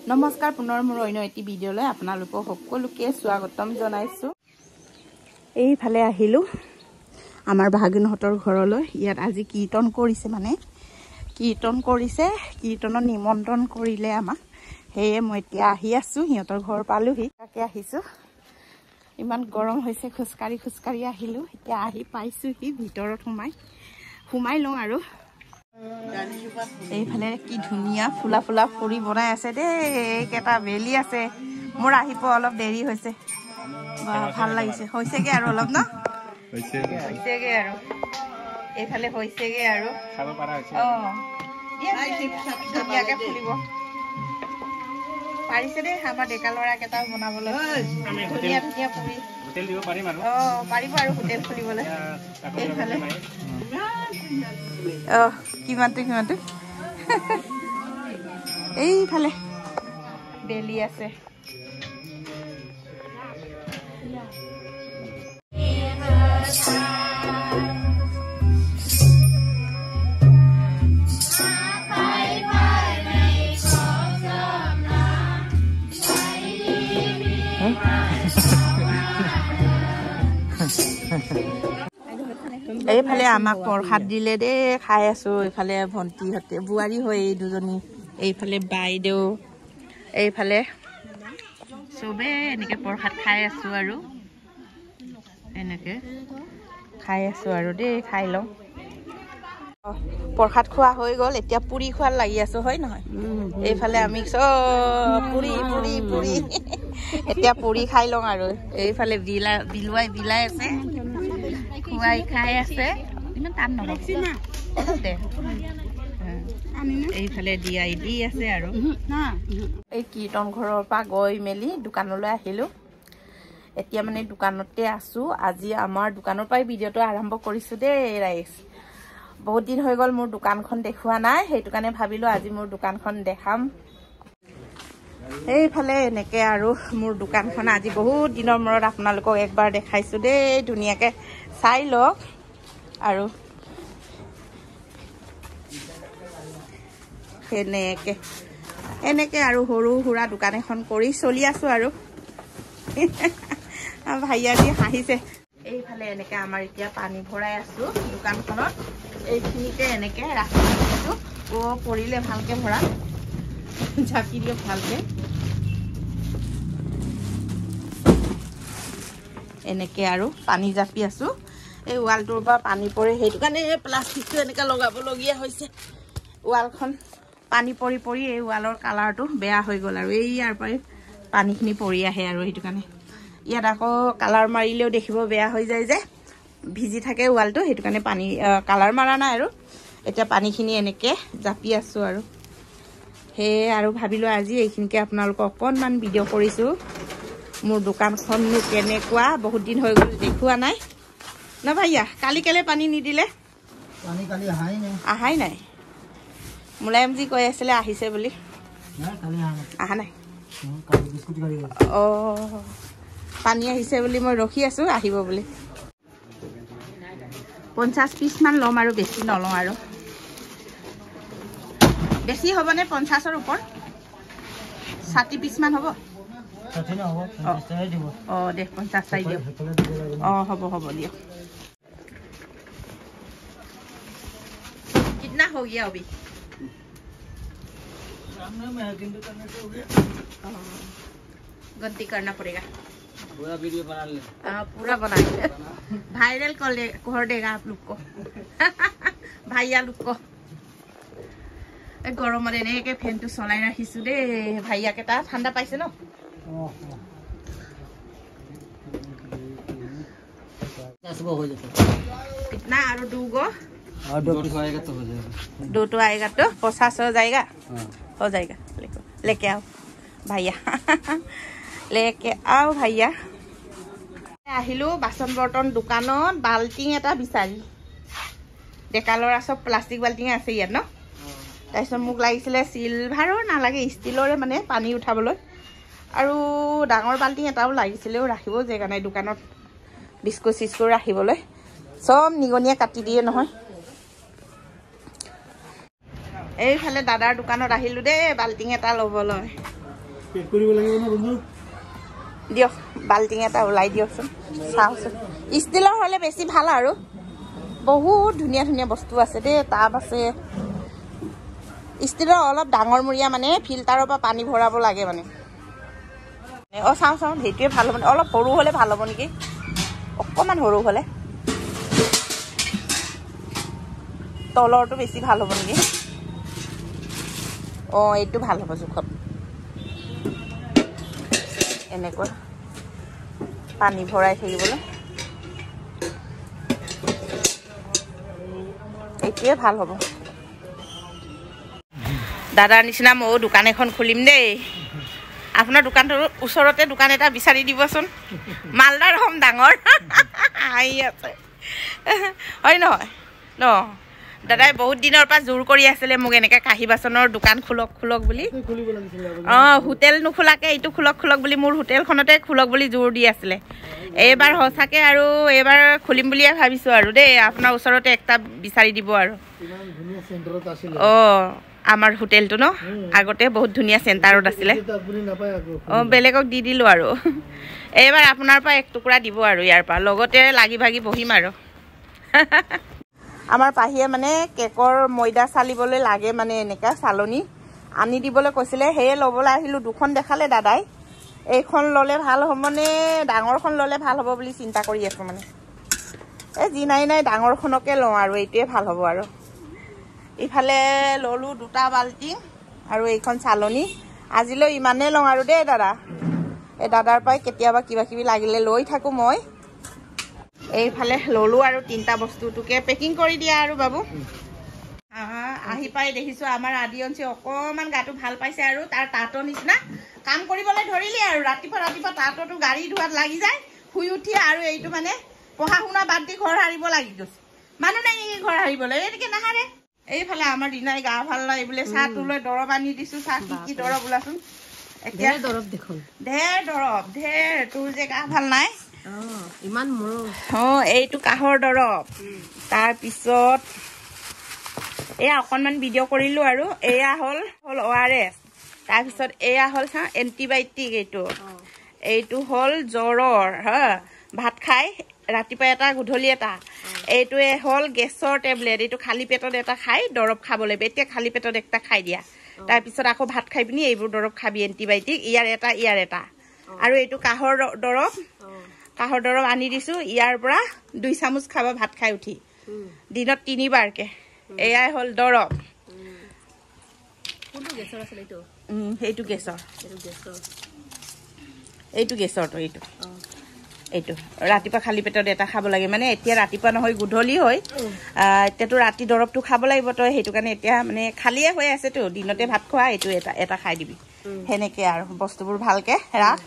নমস্কাৰ পুনৰ মোৰ অন্য এটি ভিডিঅ'লৈ আপোনালোকক সকলোকে স্বাগতম জনাইছো। এইফালে আহিলো আমাৰ ভাগিনহঁতৰ ঘৰলৈ। ইয়াত আজি কীৰ্তন কৰিছে, মানে কীৰ্তন কৰিছে, কীৰ্তনৰ নিমন্ত্ৰণ কৰিলে আমাক। সেয়ে মই এতিয়া আহি আছো, সিহঁতৰ ঘৰ পালোহি। তাকে আহিছো, ইমান গৰম হৈছে, খোজকাঢ়ি আহিলো। এতিয়া আহি পাইছোহি, ভিতৰত সোমাই লওঁ আৰু। এইফালে কি ধুনীয়া ফুলা ফুলা ফুৰি বনাই আছে দেই। এইকেইটা বেলি আছে। মোৰ আহি পোৱা অলপ দেৰি হৈছে, ভাল লাগিছে। হৈছেগে আৰু অলপ ন, হৈছেগে আৰু এইফালে হৈছেগে আৰু ধুনীয়াকে ফুলিব পাৰিছে দেই আমাৰ ডেকা ল'ৰা কেইটাও বনাবলৈ। ধুনীয়া ধুনীয়া ফুৰি পাৰিব আৰু হোটেল খুলিবলৈ। এইফালে কিমানটো এইফালে বেলি আছে। এইফালে আমাক প্ৰসাদ দিলে দেই, খাই আছো। এইফালে ভণ্টিহঁতে, বোৱাৰী হয় এই দুজনী। এইফালে বাইদেউ, এইফালে চবে এনেকে প্ৰসাদ খাই আছো আৰু এনেকে খাই আছো আৰু দেই, খাই লওঁ। প্ৰসাদ খোৱা হৈ গ'ল, এতিয়া পুৰি খোৱাৰ লাগি আছো, হয় নহয়? এইফালে আমি চব পুৰি এতিয়া পুৰি খাই লওঁ আৰু। এইফালে বিলাই আছে, খুৱাই খাই আছে। ইমান টান নহয় দে। এইফালে দি আছে আৰু। এই কীৰ্তন ঘৰৰ পৰা গৈ মেলি দোকানলৈ আহিলো। এতিয়া মানে দোকানতে আছো। আজি আমাৰ দোকানৰ পৰাই ভিডিঅ'টো আৰম্ভ কৰিছো দেই ৰাইজ। বহুত দিন হৈ গ'ল মোৰ দোকানখন দেখুওৱা নাই, সেইটো কাৰণে ভাবিলো আজি মোৰ দোকানখন দেখাম। এইফালে এনেকে আৰু মোৰ দোকানখন আজি বহুত দিনৰ মূৰত আপোনালোকক একবাৰ দেখাইছো দেই। ধুনীয়াকে চাই লওক আৰু এনেকে আৰু সৰু সুৰা দোকান এখন কৰি চলি আছো আৰু। ভাইয়া দি হাঁহিছে। এইফালে এনেকে আমাৰ এতিয়া পানী ভৰাই আছো দোকানখনত। এইখিনিতে এনেকে ৰাখি দিছো। পৰিলে ভালকে ভৰা, ঝাঁকি দিয়ক ভালকে। এনেকে আৰু পানী জাপি আছো। এই ৱালটোৰ পৰা পানী পৰে, সেইটো কাৰণে প্লাষ্টিকটো এনেকে লগাবলগীয়া হৈছে। ৱালখন পানী পৰি এই ৱালৰ কালাৰটো বেয়া হৈ গ'ল আৰু। এই ইয়াৰ পৰাই পানীখিনি পৰি আহে আৰু সেইটো কাৰণে। ইয়াত আকৌ কালাৰ মাৰিলেও দেখিব বেয়া হৈ যায় যে, ভিজি থাকে ৱালটো, সেইটো কাৰণে কালাৰ মাৰা নাই আৰু। এতিয়া পানীখিনি এনেকে জাপি আছো আৰু। সেয়ে আৰু ভাবিলো আজি এইখিনিকে আপোনালোকক অকণমান ভিডিঅ' কৰিছো। মোৰ দোকানখননো কেনেকুৱা, বহুত দিন হৈ গ'ল দেখুওৱা নাই ন ভাইয়া। কালি কেলে পানী নিদিলে? আহাই নাই। মুলায়মজী কৈ আছিলে আহিছে বুলি, আহা নাই। পানী আহিছে বুলি মই ৰখি আছো, আহিব বুলি। 50 পিচ মান ল'ম আৰু, বেছি নলওঁ আৰু। বেছি হ'বনে 50ৰ ওপৰত? 60 পিচ মান হ'ব? দে 50 চাই দিয়ক। হ'ব দিয়ক। कितना हो गया अभी? गलती करना पड़ेगा, पूरा वीडियो बना ले। पूरा बना ले, वायरल कर देगा आप लोग को। भाइया लोग को गरमत এনেকে ফেনটো চলাই ৰাখিছো দেই। ভাইয়া কেইটা ঠাণ্ডা পাইছে ন। कितना और 2 गो? 2 तो आएगा तो 50 हो जाएगा। हो जाएगा, लेके आओ भैया। लेके आओ भैया। আহিলো বাচন বৰ্তন দোকানত, বাল্টিং এটা বিচাৰি। ডেকা ল'ৰা চব প্লাষ্টিক বাল্টিং আছে ইয়াত ন। তাৰপিছত মোক লাগিছিলে চিলভাৰৰ, নালাগে ষ্টিলৰে, মানে পানী উঠাবলৈ। আৰু ডাঙৰ বাল্টিং এটাও লাগিছিলেও, ৰাখিব জেগা নাই দোকানত। বিস্কুট চিস্কুট ৰাখিবলৈ চব নিগনিয়ে কাটি দিয়ে নহয়। এইফালে দাদাৰ দোকানত আহিলো দেই বাল্টিং এটা ল'বলৈ। দিয়ক বাল্টিং এটা ওলাই দিয়কচোন চাওকচোন ষ্টিলৰ হ'লে বেছি ভাল আৰু বহুত ধুনীয়া ধুনীয়া বস্তু আছে দেই টাব আছে ষ্টিলৰ অলপ ডাঙৰমূৰীয়া মানে ফিল্টাৰৰ পৰা পানী ভৰাব লাগে মানে চাওঁ সেইটোৱে ভাল হ'ব অলপ সৰু হ'লে ভাল হ'ব নেকি অকণমান সৰু হ'লে তলৰটো বেছি ভাল হ'ব নেকি এইটো ভাল হ'ব জোখত এনেকুৱা পানী ভৰাই থাকিবলৈ এইটোৱে ভাল হ'ব দাদাৰ নিচিনা ময়ো দোকান এখন খুলিম দেই আপোনাৰ দোকানটোৰ ওচৰতে দোকান এটা বিচাৰি দিবচোন মালদাৰ হ'ম ডাঙৰ আহি আছে হয় নহয় ন দাদাই বহুত দিনৰ পৰা জোৰ কৰি আছিলে মোক এনেকৈ কাঁহী বাচনৰ দোকান খোলক বুলি হোটেল নোখোলাকৈ এইটো খোলক বুলি মোৰ হোটেলখনতে খোলক বুলি জোৰ দি আছিলে এইবাৰ সঁচাকৈ আৰু এইবাৰ খুলিম বুলিয়ে ভাবিছোঁ আৰু দেই আপোনাৰ ওচৰতে একটা বিচাৰি দিব আৰু আমাৰ হোটেলটো ন আগতে বহুত ধুনীয়া চেণ্টাৰত আছিলে বেলেগক দি দিলোঁ আৰু এইবাৰ আপোনাৰ পৰা এক টুকুৰা দিব আৰু ইয়াৰ পৰা লগতে লাগি ভাগি বহিম আৰু আমাৰ পাহিয়ে মানে কেকৰ ময়দা চালিবলৈ লাগে মানে এনেকুৱা চালনী আনি দিবলৈ কৈছিলে সেয়ে ল'বলৈ আহিলোঁ দুখন দেখালে দাদাই এইখন ল'লে ভাল হ'বনে ডাঙৰখন ল'লে ভাল হ'ব বুলি চিন্তা কৰি আছোঁ মানে যি নাই ডাঙৰখনকে লওঁ আৰু এইটোৱে ভাল হ'ব আৰু ইফালে ল'লোঁ দুটা বাল্টিং আৰু এইখন চালনী আজিলৈ ইমানেই লওঁ আৰু দেই দাদা এই দাদাৰ পৰাই কেতিয়াবা কিবা কিবি লাগিলে লৈ থাকোঁ মই এইফালে ল'লোঁ আৰু তিনিটা বস্তুটোকে পেকিং কৰি দিয়া আৰু বাবু আহি পাই দেখিছোঁ আমাৰ আদিয়ঞ্চি অকণমান গাটো ভাল পাইছে আৰু তাৰ তাঁতৰ নিচিনা কাম কৰিবলৈ ধৰিলে আৰু ৰাতিপুৱা তাঁততো গাড়ী ধোৱাত লাগি যায় শুই উঠি আৰু এইটো মানে পঢ়া শুনা বাদ দি ঘৰ সাৰিব লাগি গৈছে মানুহ নাই নেকি ঘৰ সাৰিবলৈ এনেকৈ নাহাৰে এইফালে আমাৰ দিনাই গা ভাল নাই বোলে চাহটো লৈ দৰৱ আনি দিছোঁ চাহ কি দৰৱ ওলাচোন এতিয়া দৰৱ দেখোন ঢেৰ দৰৱ তোৰ যে গা ভাল নাই ইমান এইটো কাহৰ দৰৱ তাৰপিছত এয়া অকণমান ভিডিঅ' কৰিলোঁ আৰু এয়া হ'ল ORS তাৰপিছত এয়া হ'ল চা এণ্টিবায়'টিক এইটো হ'ল জ্বৰৰ ভাত খাই ৰাতিপুৱা এটা গধূলি এটা এইটোৱে হ'ল গেছৰ টেবলেট এইটো খালী পেটত এটা খাই দৰৱ খাব লাগিব এতিয়া খালী পেটত একটা খাই দিয়া তাৰপিছত আকৌ ভাত খাই পিনি এইবোৰ দৰৱ খাবি এণ্টিবায়'টিক ইয়াৰ এটা আৰু এইটো কাহৰ দৰৱ আনি দিছোঁ ইয়াৰ পৰা 2 চামুচ খাবা ভাত খাই উঠি দিনত 3 বাৰকে এয়াই হ'ল দৰৱ এইটো গেছৰটো এইটো ৰাতিপুৱা খালী পেটত এটা খাব লাগে মানে এতিয়া ৰাতিপুৱা নহয় গধূলি হয় এতিয়াতো ৰাতি দৰৱটো খাব লাগিব তই সেইটো কাৰণে এতিয়া মানে খালিয়ে হৈ আছেতো দিনতে ভাত খোৱা এইটো এটা খাই দিবি সেনেকৈ আৰু বস্তুবোৰ ভালকৈ ৰাখ